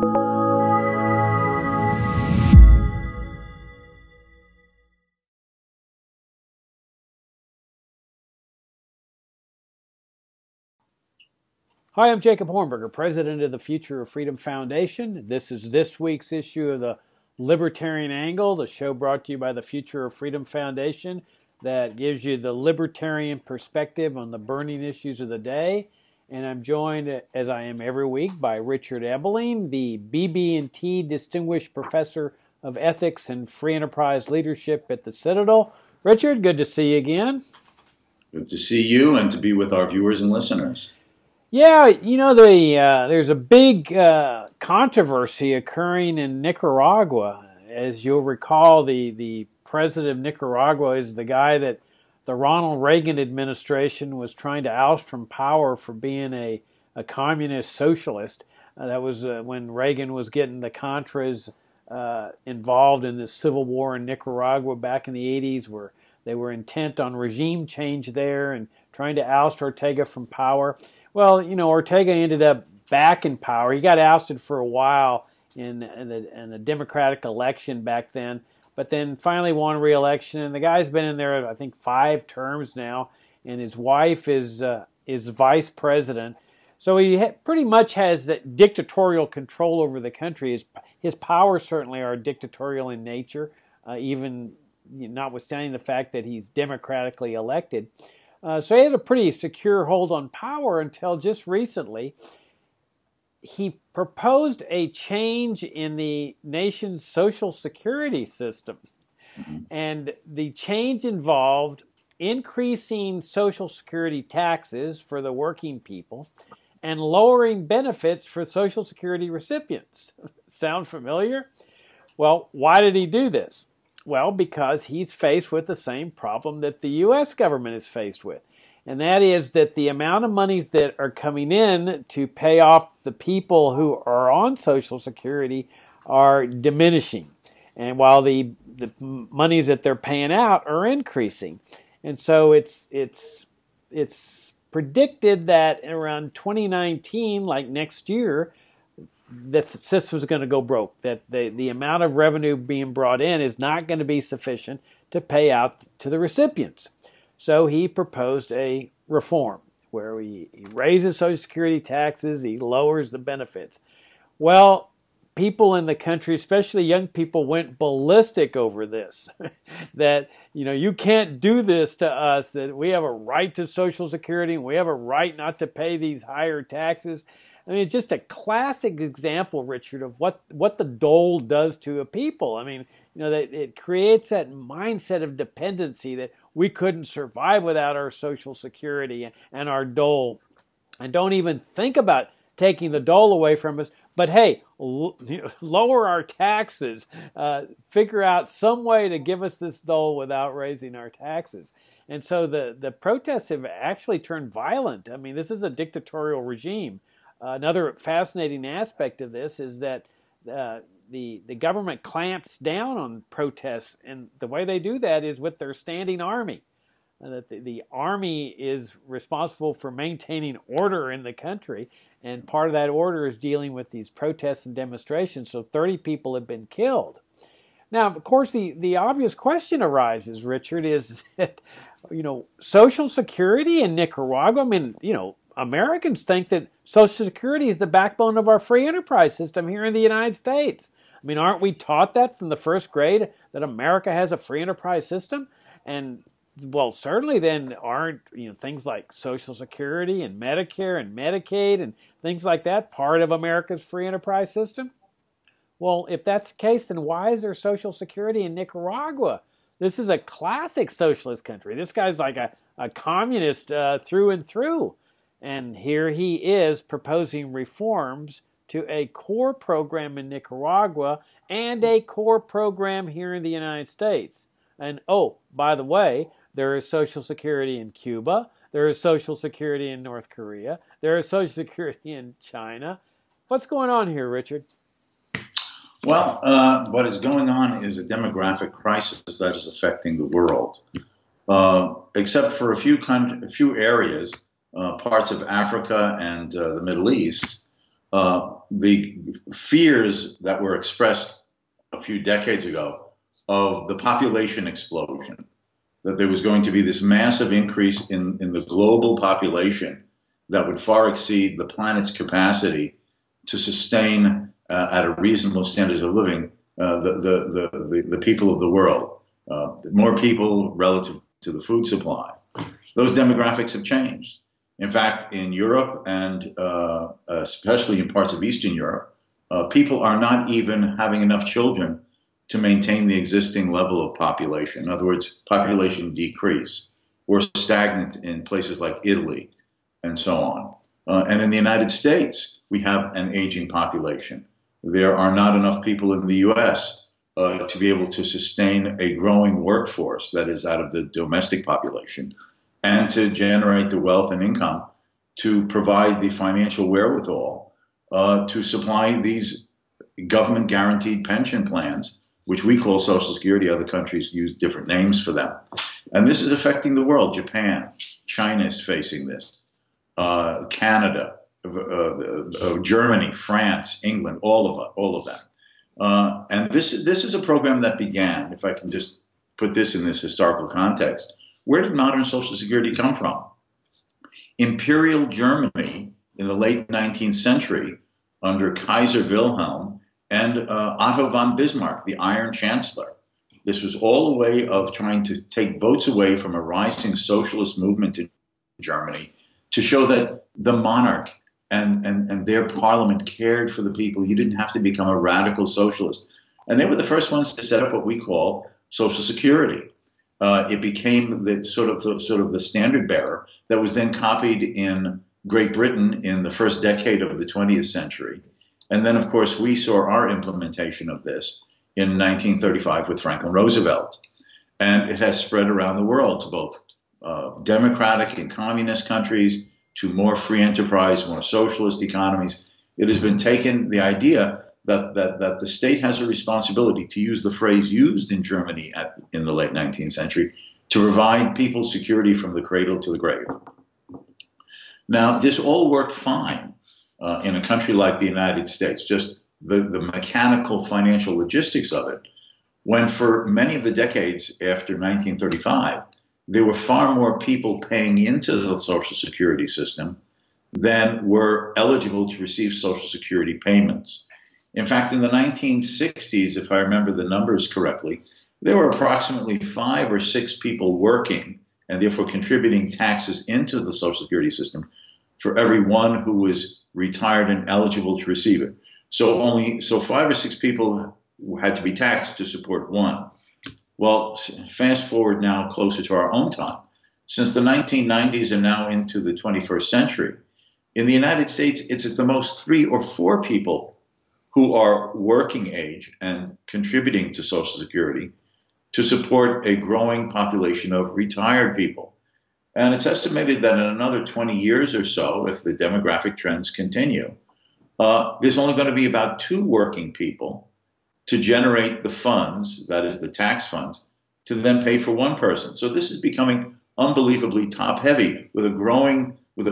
Hi, I'm Jacob Hornberger, president of the Future of Freedom Foundation. This is this week's issue of the Libertarian Angle, the show brought to you by the Future of Freedom Foundation that gives you the libertarian perspective on the burning issues of the day. And I'm joined, as I am every week, by Richard Ebeling, the BB&T Distinguished Professor of Ethics and Free Enterprise Leadership at the Citadel. Richard, good to see you again. Good to see you and to be with our viewers and listeners. Yeah, you know, there's a big controversy occurring in Nicaragua. As you'll recall, the president of Nicaragua is the guy that the Ronald Reagan administration was trying to oust from power for being a communist socialist. That was when Reagan was getting the Contras involved in this civil war in Nicaragua back in the 80s, where they were intent on regime change there and trying to oust Ortega from power. Well, you know, Ortega ended up back in power. He got ousted for a while in the Democratic election back then, but then finally won re-election. And the guy's been in there, I think, 5 terms now, and his wife is vice president. So he pretty much has dictatorial control over the country. His powers certainly are dictatorial in nature, even notwithstanding the fact that he's democratically elected. So he has a pretty secure hold on power until just recently. He proposed a change in the nation's social security system. And the change involved increasing social security taxes for the working people and lowering benefits for social security recipients. Sound familiar? Well, why did he do this? Well, because he's faced with the same problem that the U.S. government is faced with. And that is that the amount of monies that are coming in to pay off the people who are on Social Security are diminishing. And while the monies that they're paying out are increasing. And so it's predicted that around 2019, like next year, the system is going to go broke, that the amount of revenue being brought in is not going to be sufficient to pay out to the recipients. So he proposed a reform where he raises Social Security taxes, he lowers the benefits. Well, people in the country, especially young people, went ballistic over this. That, you know, you can't do this to us, that we have a right to Social Security, and we have a right not to pay these higher taxes. I mean, it's just a classic example, Richard, of what the dole does to a people. I mean, you know, that it creates that mindset of dependency that we couldn't survive without our Social Security and our dole. And don't even think about taking the dole away from us. But hey, lower our taxes. Figure out some way to give us this dole without raising our taxes. And so the protests have actually turned violent. I mean, this is a dictatorial regime. Another fascinating aspect of this is that the government clamps down on protests, and the way they do that is with their standing army. That the army is responsible for maintaining order in the country, and part of that order is dealing with these protests and demonstrations. So 30 people have been killed. Now, of course, the obvious question arises, Richard, is that, you know, Social Security in Nicaragua, I mean, you know, Americans think that Social Security is the backbone of our free enterprise system here in the United States. I mean, aren't we taught that from the first grade, that America has a free enterprise system? And, well, certainly then aren't, you know, things like Social Security and Medicare and Medicaid and things like that part of America's free enterprise system? Well, if that's the case, then why is there Social Security in Nicaragua? This is a classic socialist country. This guy's like a communist through and through. And here he is proposing reforms to a core program in Nicaragua and a core program here in the United States. And, oh, by the way, there is Social Security in Cuba. There is Social Security in North Korea. There is Social Security in China. What's going on here, Richard? Well, what is going on is a demographic crisis that is affecting the world. Except for a few areas, parts of Africa and the Middle East, the fears that were expressed a few decades ago of the population explosion, that there was going to be this massive increase in the global population that would far exceed the planet's capacity to sustain at a reasonable standard of living the people of the world. More people relative to the food supply. Those demographics have changed. In fact, in Europe and especially in parts of Eastern Europe, people are not even having enough children to maintain the existing level of population. In other words, population decrease or stagnant in places like Italy and so on. And in the United States, we have an aging population. There are not enough people in the U.S. To be able to sustain a growing workforce that is out of the domestic population and to generate the wealth and income to provide the financial wherewithal to supply these government guaranteed pension plans, which we call Social Security. Other countries use different names for them. And this is affecting the world. Japan, China is facing this. Canada, Germany, France, England, all of them. And this is a program that began, if I can just put this in this historical context, where did modern Social Security come from? Imperial Germany in the late 19th century under Kaiser Wilhelm and Otto von Bismarck, the Iron Chancellor. This was all a way of trying to take votes away from a rising socialist movement in Germany to show that the monarch and their parliament cared for the people. You didn't have to become a radical socialist. And they were the first ones to set up what we call Social Security. It became the sort of the standard bearer that was then copied in Great Britain in the first decade of the 20th century. And then, of course, we saw our implementation of this in 1935 with Franklin Roosevelt. And it has spread around the world to both democratic and communist countries, to more free enterprise, more socialist economies. It has been taken, the idea that the state has a responsibility, to use the phrase used in Germany in the late 19th century, to provide people security from the cradle to the grave. Now, this all worked fine in a country like the United States, just the mechanical financial logistics of it, when for many of the decades after 1935, there were far more people paying into the Social Security system than were eligible to receive Social Security payments. In fact, in the 1960s, if I remember the numbers correctly, there were approximately 5 or 6 people working and therefore contributing taxes into the Social Security system for every one who was retired and eligible to receive it. So 5 or 6 people had to be taxed to support one. Well, fast forward now closer to our own time. Since the 1990s and now into the 21st century, in the United States, it's at the most 3 or 4 people who are working age and contributing to Social Security to support a growing population of retired people. And it's estimated that in another 20 years or so, if the demographic trends continue, there's only going to be about 2 working people to generate the funds, that is the tax funds, to then pay for one person. So this is becoming unbelievably top heavy with a growing, with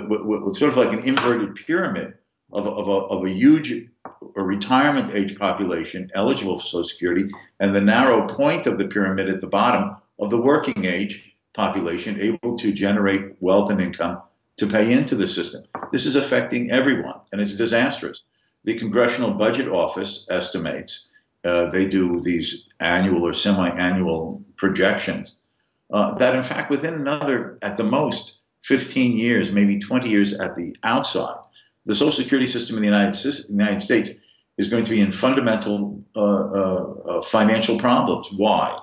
sort of like an inverted pyramid of a huge retirement age population eligible for Social Security, and the narrow point of the pyramid at the bottom of the working age population able to generate wealth and income to pay into the system. This is affecting everyone, and it's disastrous. The Congressional Budget Office estimates, they do these annual or semi-annual projections, that in fact within another, at the most, 15 years, maybe 20 years at the outside, the Social Security system in the United States is going to be in fundamental financial problems. Why?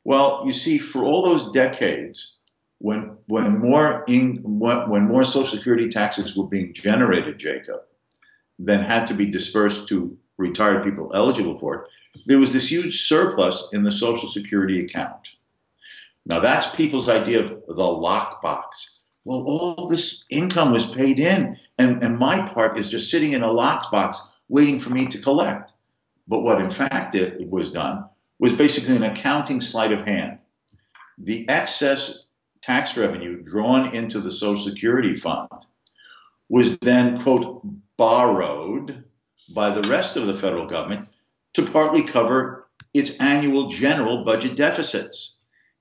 Well, you see, for all those decades, when more Social Security taxes were being generated, Jacob, than had to be dispersed to retired people eligible for it, there was this huge surplus in the Social Security account. Now, that's people's idea of the lockbox. Well, all this income was paid in, and my part is just sitting in a lockbox waiting for me to collect. But what, in fact, it was done was basically an accounting sleight of hand. The excess tax revenue drawn into the Social Security fund was then, quote, borrowed by the rest of the federal government to partly cover its annual general budget deficits.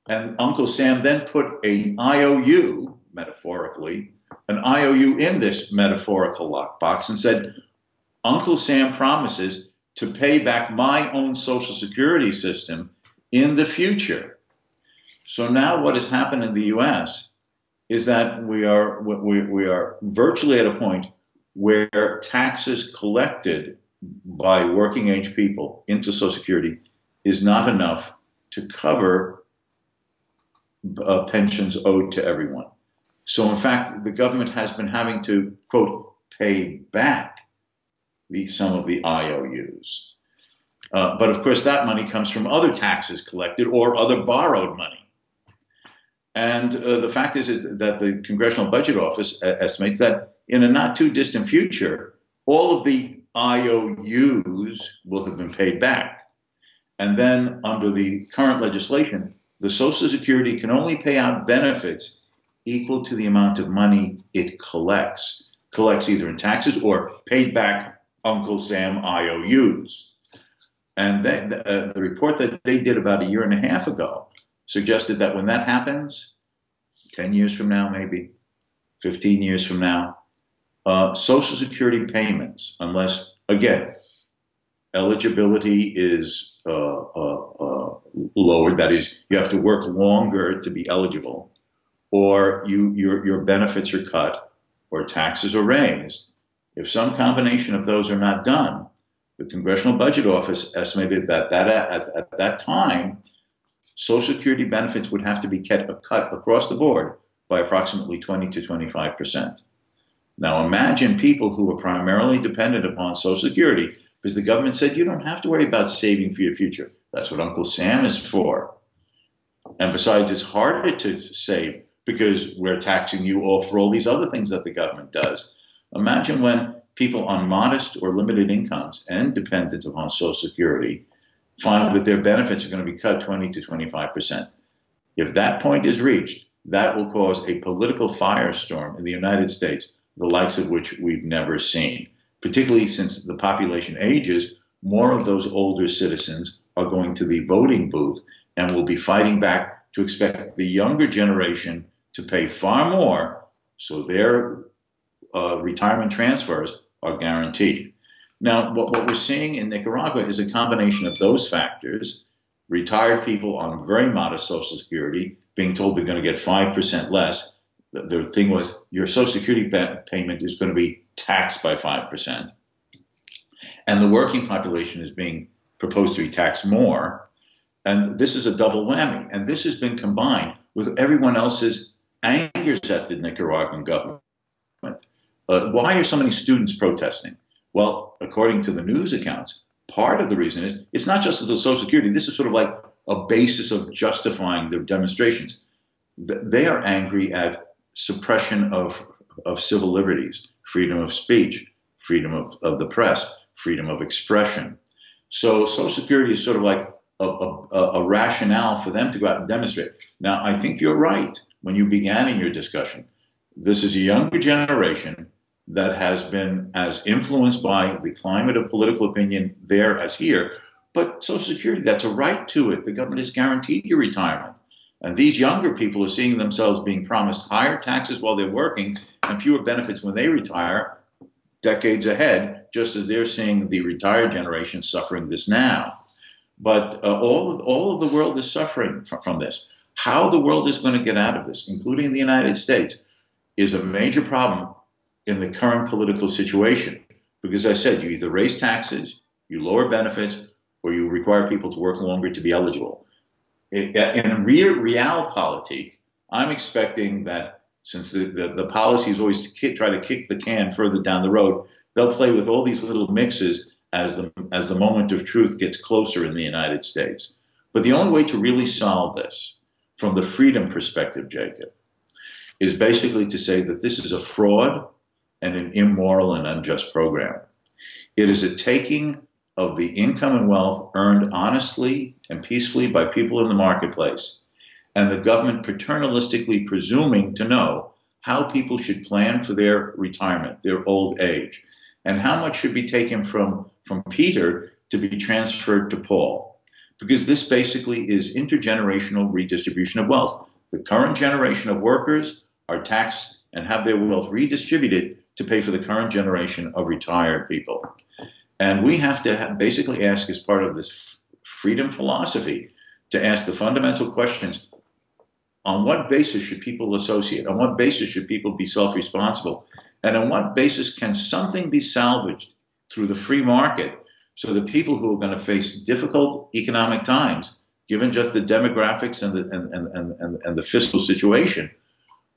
And Uncle Sam then put an IOU, metaphorically, an IOU in this metaphorical lockbox and said, Uncle Sam promises to pay back my own Social Security system in the future. So now what has happened in the U.S. is that we are virtually at a point where taxes collected by working age people into Social Security is not enough to cover pensions owed to everyone. So in fact, the government has been having to, quote, pay back some of the IOUs. But of course, that money comes from other taxes collected or other borrowed money. And the fact is that the Congressional Budget Office estimates that in a not too distant future, all of the IOUs will have been paid back. And then under the current legislation, the Social Security can only pay out benefits equal to the amount of money it collects either in taxes or paid back Uncle Sam IOUs. And the report that they did about a year and a half ago suggested that when that happens, 10 years from now, maybe 15 years from now, Social Security payments, unless, again, eligibility is lowered, that is, you have to work longer to be eligible, or your benefits are cut, or taxes are raised. If some combination of those are not done, the Congressional Budget Office estimated that at that time, Social Security benefits would have to be cut across the board by approximately 20 to 25%. Now imagine people who are primarily dependent upon Social Security because the government said you don't have to worry about saving for your future. That's what Uncle Sam is for. And besides, it's harder to save because we're taxing you all for all these other things that the government does. Imagine when people on modest or limited incomes and dependent upon Social Security find that their benefits are going to be cut 20 to 25%. If that point is reached, that will cause a political firestorm in the United States, the likes of which we've never seen, particularly since the population ages, more of those older citizens are going to the voting booth and will be fighting back to expect the younger generation to pay far more so their retirement transfers are guaranteed. Now, what we're seeing in Nicaragua is a combination of those factors, retired people on very modest Social Security being told they're going to get 5% less. The thing was your Social Security payment is going to be taxed by 5%. And the working population is being proposed to be taxed more. And this is a double whammy. And this has been combined with everyone else's angers at the Nicaraguan government. Why are so many students protesting? Well, according to the news accounts, part of the reason is it's not just the Social Security. This is sort of like a basis of justifying the demonstrations. They are angry at suppression of civil liberties, freedom of speech, freedom of the press, freedom of expression. So Social Security is sort of like a rationale for them to go out and demonstrate. Now, I think you're right when you began in your discussion. This is a younger generation that has been as influenced by the climate of political opinion there as here. But Social Security, that's a right to it. The government has guaranteed your retirement. And these younger people are seeing themselves being promised higher taxes while they're working and fewer benefits when they retire decades ahead, just as they're seeing the retired generation suffering this now. But all of the world is suffering from this. How the world is going to get out of this, including the United States, is a major problem in the current political situation. Because as I said, you either raise taxes, you lower benefits, or you require people to work longer to be eligible. In realpolitik, I'm expecting that since the policies always try to kick the can further down the road, they'll play with all these little mixes as the moment of truth gets closer in the United States. But the only way to really solve this, from the freedom perspective, Jacob, is basically to say that this is a fraud and an immoral and unjust program. It is a taking of the income and wealth earned honestly and peacefully by people in the marketplace, and the government paternalistically presuming to know how people should plan for their retirement, their old age. and how much should be taken from Peter to be transferred to Paul. Because this basically is intergenerational redistribution of wealth. The current generation of workers are taxed and have their wealth redistributed to pay for the current generation of retired people. And we have to basically ask, as part of this freedom philosophy, to ask the fundamental questions: on what basis should people associate? On what basis should people be self-responsible? And on what basis can something be salvaged through the free market, so that people who are going to face difficult economic times, given just the demographics and the fiscal situation,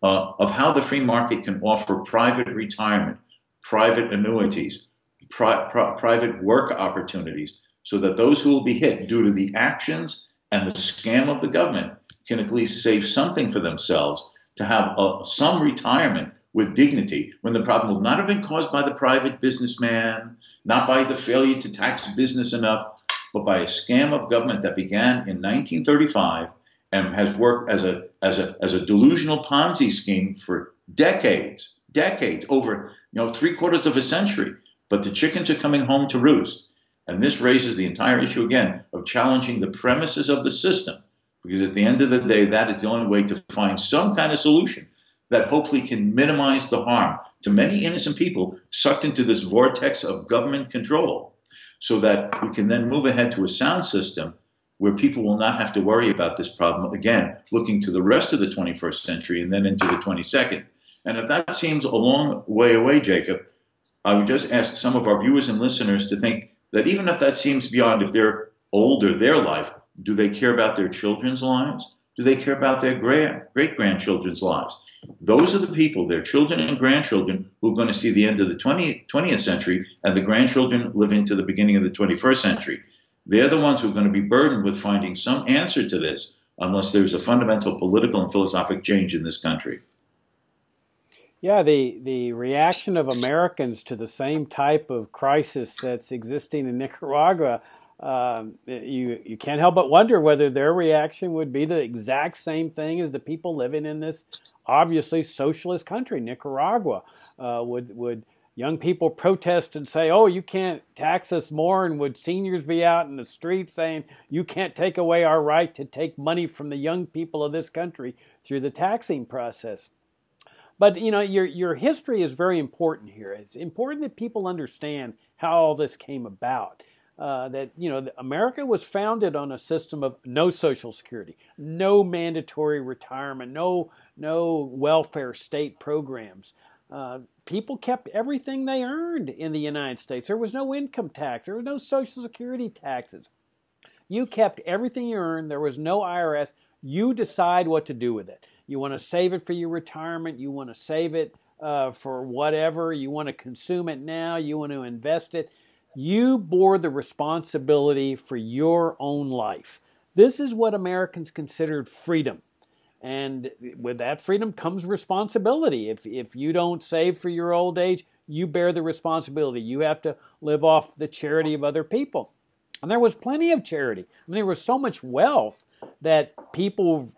of how the free market can offer private retirement, private annuities, private work opportunities, so that those who will be hit due to the actions and the scam of the government can at least save something for themselves to have some retirement with dignity, when the problem will not have been caused by the private businessman, not by the failure to tax business enough, but by a scam of government that began in 1935 and has worked as a delusional Ponzi scheme for decades, over 3/4 of a century. But the chickens are coming home to roost. And this raises the entire issue again of challenging the premises of the system, because at the end of the day, that is the only way to find some kind of solution that hopefully can minimize the harm to many innocent people sucked into this vortex of government control, so that we can then move ahead to a sound system where people will not have to worry about this problem again, looking to the rest of the 21st century and then into the 22nd. And if that seems a long way away, Jacob, I would just ask some of our viewers and listeners to think that even if that seems beyond, if they're older, their life, do they care about their children's lives? Do they care about their great-grandchildren's lives? Those are the people, their children and grandchildren, who are going to see the end of the 20th century, and the grandchildren live into the beginning of the 21st century. They're the ones who are going to be burdened with finding some answer to this, unless there's a fundamental political and philosophic change in this country. Yeah, the reaction of Americans to the same type of crisis that's existing in Nicaragua, you can't help but wonder whether their reaction would be the exact same thing as the people living in this obviously socialist country, Nicaragua. Would young people protest and say, "Oh, you can't tax us more," and would seniors be out in the streets saying, "You can't take away our right to take money from the young people of this country through the taxing process"? But your history is very important here. It's important that people understand how all this came about. That America was founded on a system of no Social Security, no mandatory retirement, no welfare state programs. People kept everything they earned in the United States. There was no income tax. There was no Social Security taxes. You kept everything you earned. There was no IRS. You decide what to do with it. You want to save it for your retirement. You want to save it for whatever. You want to consume it now. You want to invest it. You bore the responsibility for your own life. This is what Americans considered freedom. And with that freedom comes responsibility. If you don't save for your old age, you bear the responsibility. You have to live off the charity of other people. And there was plenty of charity. I mean, there was so much wealth that people,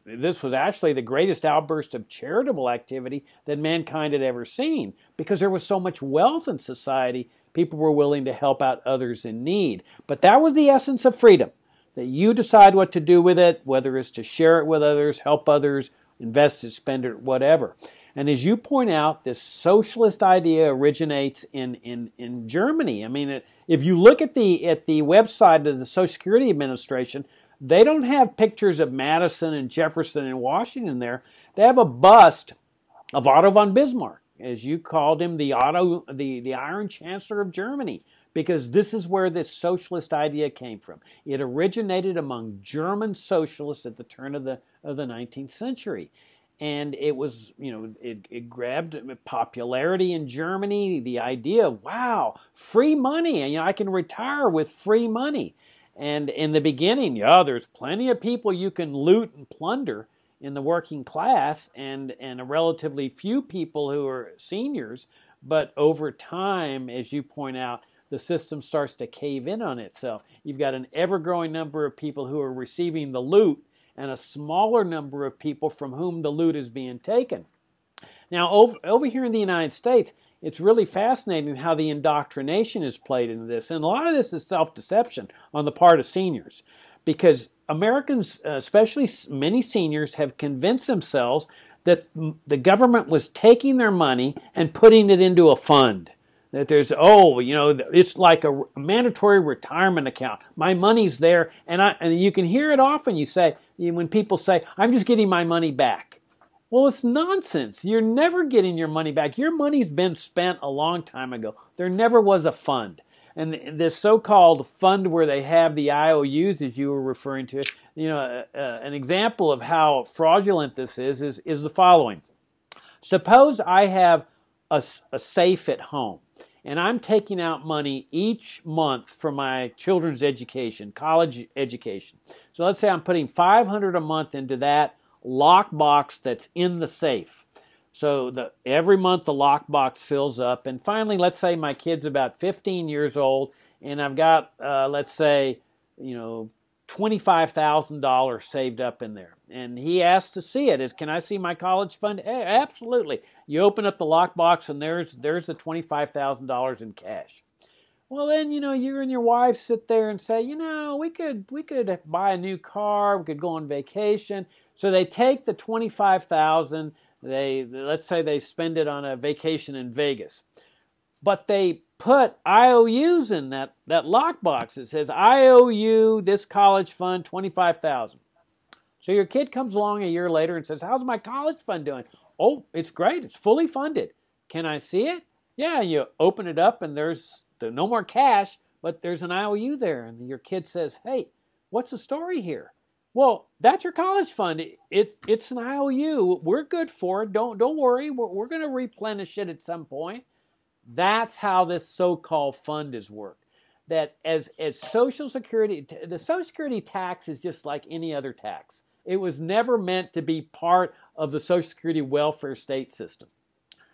this was actually the greatest outburst of charitable activity that mankind had ever seen, because there was so much wealth in society. People were willing to help out others in need. But that was the essence of freedom, that you decide what to do with it, whether it's to share it with others, help others, invest it, spend it, whatever. And as you point out, this socialist idea originates in Germany. I mean, if you look at the website of the Social Security Administration, they don't have pictures of Madison and Jefferson and Washington there. They have a bust of Otto von Bismarck, as you called him, the Iron Chancellor of Germany, because this is where this socialist idea came from. It originated among German socialists at the turn of the 19th century. And it was, it grabbed popularity in Germany, the idea of, wow, free money, I can retire with free money. And in the beginning, there's plenty of people you can loot and plunder in the working class, and a relatively few people who are seniors. But over time, as you point out, the system starts to cave in on itself. You've got an ever-growing number of people who are receiving the loot, and a smaller number of people from whom the loot is being taken. Now, over here in the United States, it's really fascinating how the indoctrination is played into this. And a lot of this is self-deception on the part of seniors, because Americans, especially many seniors, have convinced themselves that the government was taking their money and putting it into a fund. That there's, it's like a mandatory retirement account. My money's there, and you can hear it often. When people say, "I'm just getting my money back." Well, it's nonsense. You're never getting your money back. Your money's been spent a long time ago. There never was a fund. And this so-called fund where they have the IOUs, as you were referring to, an example of how fraudulent this is the following. Suppose I have a safe at home, and I'm taking out money each month for my children's education, college education. So let's say I'm putting $500 a month into that lockbox that's in the safe. So every month the lockbox fills up, and finally, let's say my kid's about 15 years old, and I've got, let's say, $25,000 saved up in there. And he asks to see it. Can I see my college fund? Absolutely. You open up the lockbox, and there's the $25,000 in cash. Well, then, you and your wife sit there and say, we could buy a new car, we could go on vacation. So they take the $25,000. Let's say they spend it on a vacation in Vegas, but they put IOUs in that lockbox. It says, "I owe you this college fund $25,000. So your kid comes along a year later and says, "How's my college fund doing?" "Oh, it's great. It's fully funded." "Can I see it?" "Yeah." You open it up, and there's no more cash, but there's an IOU there. And your kid says, "Hey, what's the story here?" "Well, that's your college fund. It's an IOU. We're good for it. Don't worry. We're going to replenish it at some point." That's how this so-called fund is worked. That as Social Security, the Social Security tax is just like any other tax. It was never meant to be part of the Social Security welfare state system.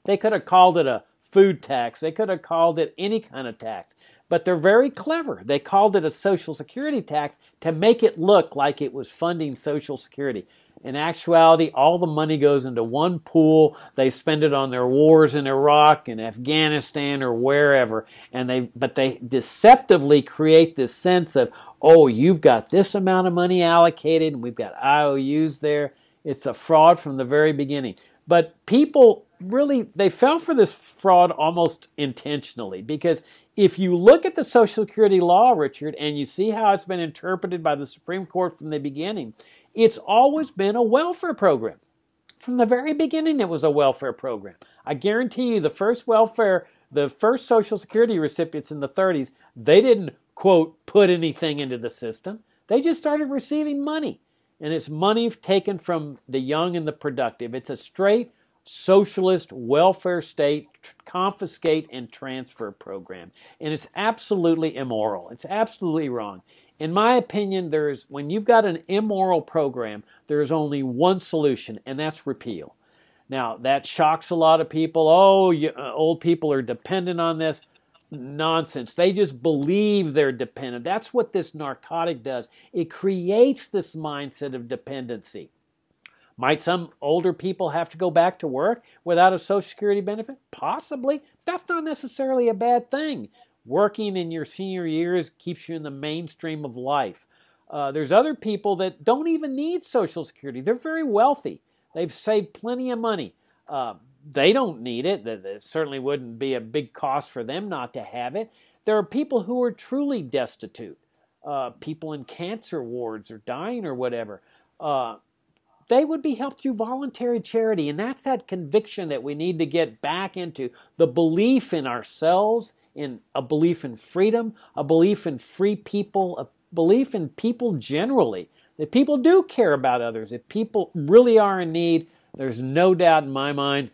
They could have called it a food tax. They could have called it any kind of tax. But they're very clever. They called it a Social Security tax to make it look like it was funding Social Security. In actuality, all the money goes into one pool. They spend it on their wars in Iraq and Afghanistan or wherever. But they deceptively create this sense of, oh, you've got this amount of money allocated, and we've got IOUs there. It's a fraud from the very beginning. But people really, they fell for this fraud almost intentionally, because if you look at the Social Security law, Richard, and you see how it's been interpreted by the Supreme Court from the beginning, it's always been a welfare program. From the very beginning, it was a welfare program. I guarantee you the first Social Security recipients in the 30s, they didn't, quote, put anything into the system. They just started receiving money. And it's money taken from the young and the productive. It's a straight socialist welfare state confiscate and transfer program. And it's absolutely immoral. It's absolutely wrong. In my opinion, when you've got an immoral program, there's only one solution, and that's repeal. Now, that shocks a lot of people. Oh, old people are dependent on this. Nonsense. They just believe they're dependent. That's what this narcotic does. It creates this mindset of dependency. Might some older people have to go back to work without a Social Security benefit? Possibly. That's not necessarily a bad thing. Working in your senior years keeps you in the mainstream of life. There's other people that don't even need Social Security. They're very wealthy. They've saved plenty of money. They don't need it. It certainly wouldn't be a big cost for them not to have it. There are people who are truly destitute. People in cancer wards or dying or whatever. They would be helped through voluntary charity. And that's that conviction that we need to get back into. The belief in ourselves, in a belief in freedom, a belief in free people, a belief in people generally. That people do care about others. If people really are in need, there's no doubt in my mind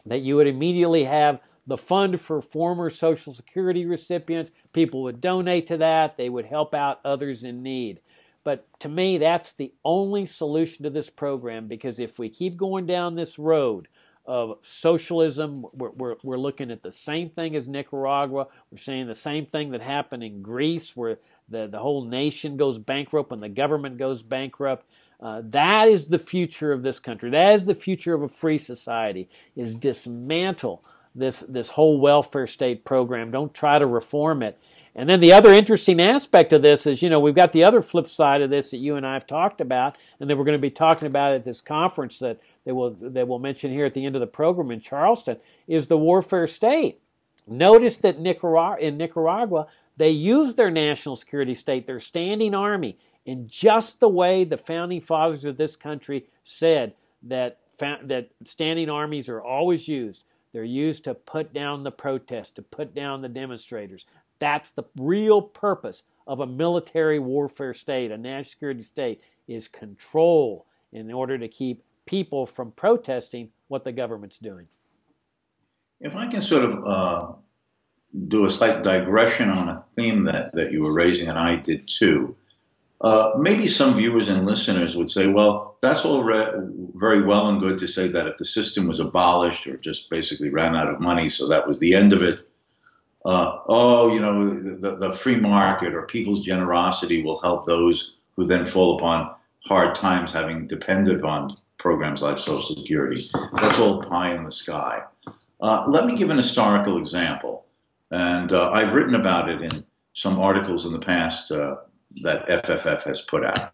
that you would immediately have the fund for former Social Security recipients. People would donate to that. They would help out others in need. But to me, that's the only solution to this program, because if we keep going down this road of socialism, we're looking at the same thing as Nicaragua. We're seeing the same thing that happened in Greece, where the whole nation goes bankrupt when the government goes bankrupt. That is the future of this country. That is the future of a free society, is dismantle this whole welfare state program. Don't try to reform it. And then the other interesting aspect of this is, we've got the other flip side of this that you and I have talked about, and that we're going to be talking about at this conference that they will mention here at the end of the program in Charleston, is the warfare state. Notice that in Nicaragua, they use their national security state, their standing army, in just the way the founding fathers of this country said that standing armies are always used. They're used to put down the protests, to put down the demonstrators. That's the real purpose of a military warfare state, a national security state, is control in order to keep people from protesting what the government's doing. If I can sort of do a slight digression on a theme that you were raising, and I did too. Maybe some viewers and listeners would say, well, that's all very well and good to say that if the system was abolished or just basically ran out of money, so that was the end of it, the free market or people's generosity will help those who then fall upon hard times having depended on programs like Social Security. That's all pie in the sky. Let me give an historical example. And I've written about it in some articles in the past that FFF has put out.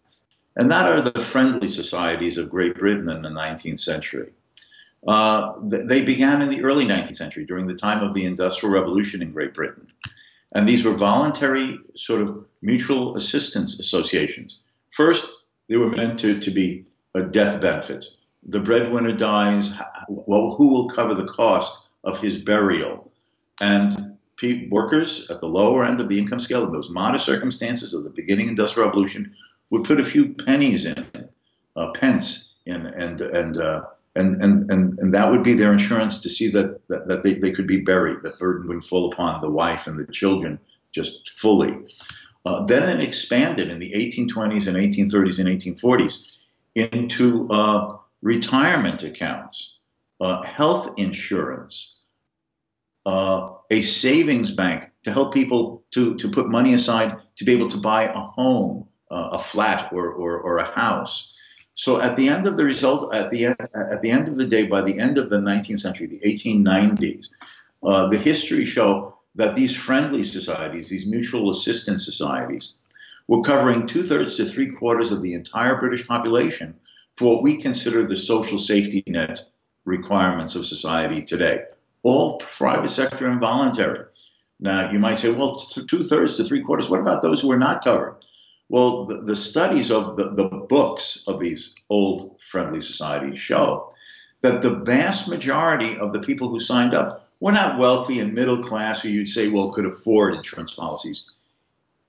And that are the friendly societies of Great Britain in the 19th century. They began in the early 19th century, during the time of the Industrial Revolution in Great Britain. And these were voluntary sort of mutual assistance associations. First, they were meant to be death benefits. The breadwinner dies, well, who will cover the cost of his burial? And workers at the lower end of the income scale, in those modest circumstances of the beginning Industrial Revolution, would put a few pennies in, pence in, and that would be their insurance to see that they could be buried, that burden wouldn't fall upon the wife and the children just fully. Then it expanded in the 1820s and 1830s and 1840s into retirement accounts, health insurance, a savings bank to help people to put money aside to be able to buy a home, a flat or a house. So at the end of the result, at the end of the day, by the end of the 19th century, the 1890s, the history show that these friendly societies, these mutual assistance societies, were covering 2/3 to 3/4 of the entire British population for what we consider the social safety net requirements of society today. All private sector and voluntary. Now, you might say, well, 2/3 to 3/4, what about those who are not covered? Well, the studies of the books of these old friendly societies show that the vast majority of the people who signed up were not wealthy and middle class who you'd say, well, could afford insurance policies.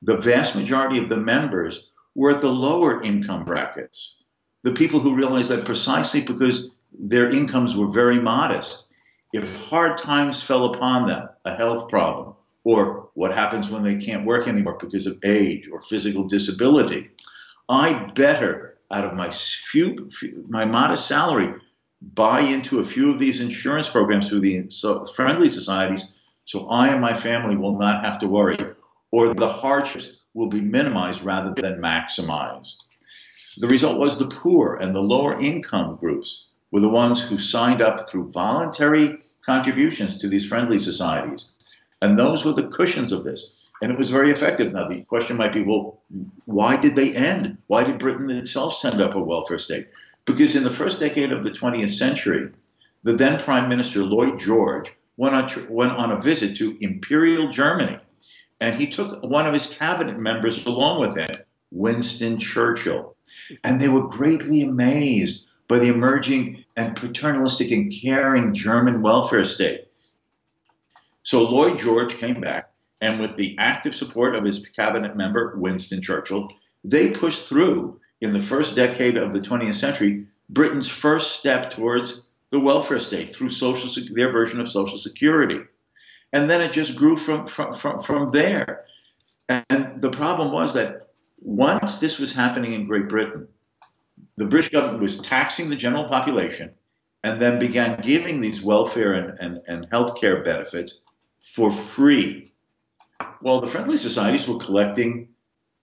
The vast majority of the members were at the lower income brackets. The people who realized that precisely because their incomes were very modest, if hard times fell upon them, a health problem, or what happens when they can't work anymore because of age or physical disability, I'd better, out of my modest salary, buy into a few of these insurance programs through the friendly societies so I and my family will not have to worry, or the hardships will be minimized rather than maximized. The result was the poor and the lower income groups were the ones who signed up through voluntary contributions to these friendly societies. And those were the cushions of this. And it was very effective. Now, the question might be, well, why did they end? Why did Britain itself send up a welfare state? Because in the first decade of the 20th century, the then Prime Minister, Lloyd George, went on a visit to Imperial Germany. And he took one of his cabinet members along with him, Winston Churchill. And they were greatly amazed by the emerging and paternalistic and caring German welfare state. So Lloyd George came back, and with the active support of his cabinet member, Winston Churchill, they pushed through, in the first decade of the 20th century, Britain's first step towards the welfare state through their version of Social Security. And then it just grew from there. And the problem was that once this was happening in Great Britain, the British government was taxing the general population and then began giving these welfare and health care benefits for free. Well, the friendly societies were collecting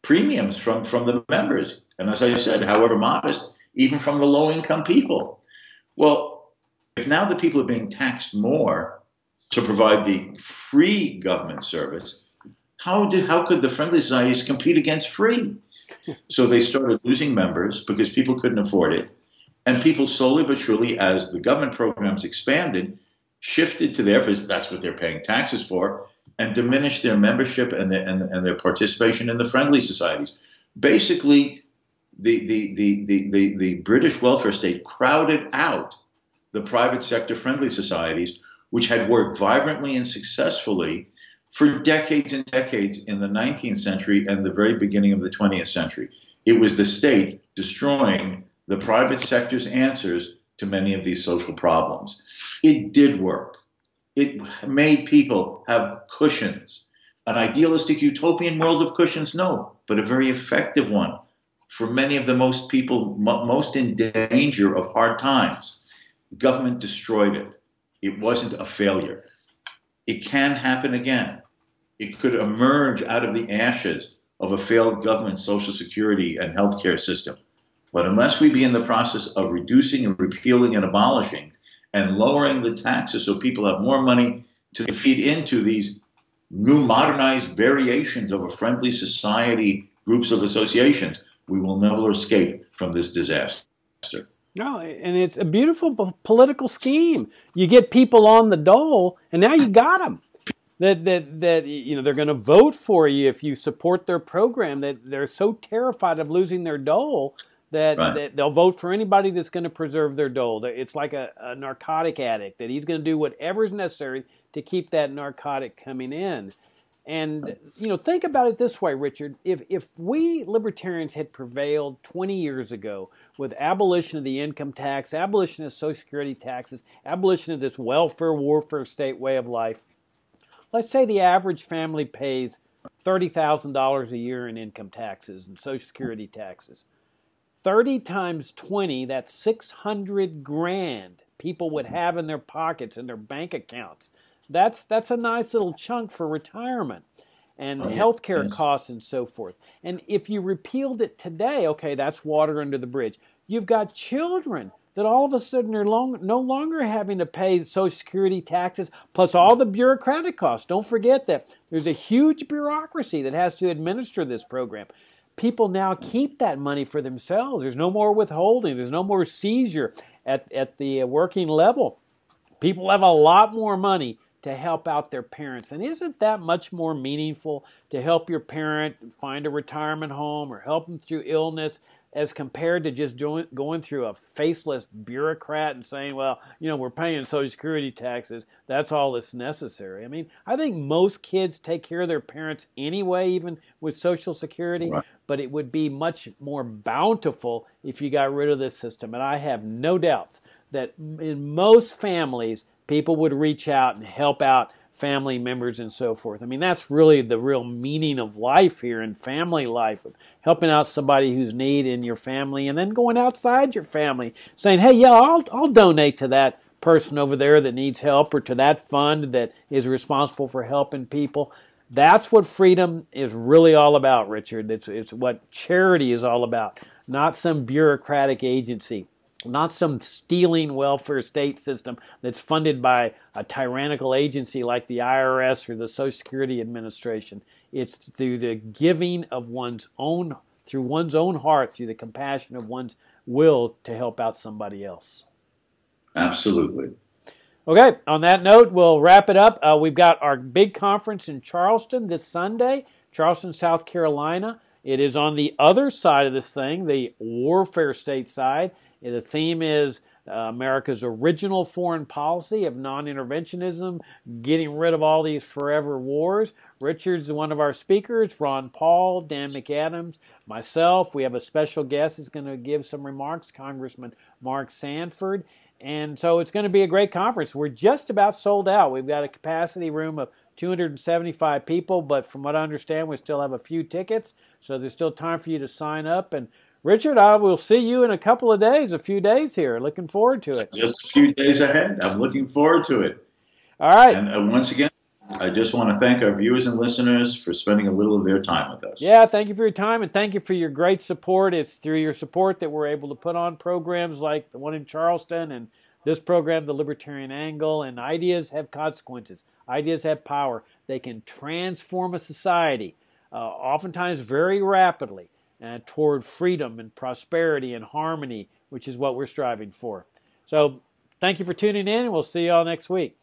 premiums from the members. And as I said, however modest, even from the low-income people. Well, if now the people are being taxed more, to provide the free government service, how could the friendly societies compete against free? So they started losing members because people couldn't afford it. And people slowly but surely, as the government programs expanded, shifted to there because that's what they're paying taxes for, and diminished their membership and their participation in the friendly societies. Basically, the British welfare state crowded out the private sector friendly societies, which had worked vibrantly and successfully for decades and decades in the 19th century and the very beginning of the 20th century. It was the state destroying the private sector's answers to many of these social problems. It did work. It made people have cushions. An idealistic utopian world of cushions, no, but a very effective one for many of the most people most in danger of hard times. Government destroyed it. It wasn't a failure. It can happen again. It could emerge out of the ashes of a failed government social security and healthcare system. But unless we begin the process of reducing and repealing and abolishing and lowering the taxes so people have more money to feed into these new modernized variations of a friendly society, groups of associations, we will never escape from this disaster. No, and it's a beautiful political scheme. You get people on the dole, and now you got them. That you know they're going to vote for you if you support their program. That they're so terrified of losing their dole that they'll vote for anybody that's going to preserve their dole. It's like a narcotic addict, that he's going to do whatever is necessary to keep that narcotic coming in. And, you know, think about it this way, Richard. If we libertarians had prevailed 20 years ago with abolition of the income tax, abolition of Social Security taxes, abolition of this welfare, warfare state way of life, let's say the average family pays $30,000 a year in income taxes and Social Security taxes. 30 times 20, that's 600 grand people would have in their pockets, in their bank accounts. That's a nice little chunk for retirement and healthcare costs and so forth. And if you repealed it today, okay, that's water under the bridge. You've got children that all of a sudden are no longer having to pay Social Security taxes plus all the bureaucratic costs. Don't forget that there's a huge bureaucracy that has to administer this program. People now keep that money for themselves. There's no more withholding. There's no more seizure at the working level. People have a lot more money to help out their parents. And isn't that much more meaningful to help your parent find a retirement home or help them through illness as compared to just going through a faceless bureaucrat and saying, well, you know, we're paying Social Security taxes. That's all that's necessary. I mean, I think most kids take care of their parents anyway, even with Social Security, but it would be much more bountiful if you got rid of this system. And I have no doubts that in most families, people would reach out and help out family members and so forth. I mean, that's really the real meaning of life here in family life, of helping out somebody who's in need in your family and then going outside your family saying, hey, yeah, I'll donate to that person over there that needs help or to that fund that is responsible for helping people. That's what freedom is really all about, Richard. It's what charity is all about, not some bureaucratic agency. Not some stealing welfare state system that's funded by a tyrannical agency like the IRS or the Social Security Administration. It's through the giving of through one's own heart, through the compassion of one's will to help out somebody else. Absolutely. Okay, on that note, we'll wrap it up. We've got our big conference in Charleston this Sunday, Charleston, South Carolina. It is on the other side of this thing, the warfare state side. The theme is America's original foreign policy of non-interventionism, getting rid of all these forever wars. Richard's one of our speakers, Ron Paul, Dan McAdams, myself. We have a special guest who's going to give some remarks, Congressman Mark Sanford. And so it's going to be a great conference. We're just about sold out. We've got a capacity room of 275 people, but from what I understand, we still have a few tickets. So there's still time for you to sign up. And Richard, I will see you in a couple of days, a few days here. Looking forward to it. Just a few days ahead. I'm looking forward to it. All right. And once again, I just want to thank our viewers and listeners for spending a little of their time with us. Yeah, thank you for your time, and thank you for your great support. It's through your support that we're able to put on programs like the one in Charleston and This program, The Libertarian Angle, and ideas have consequences. Ideas have power. They can transform a society, oftentimes very rapidly, toward freedom and prosperity and harmony, which is what we're striving for. So thank you for tuning in, and we'll see you all next week.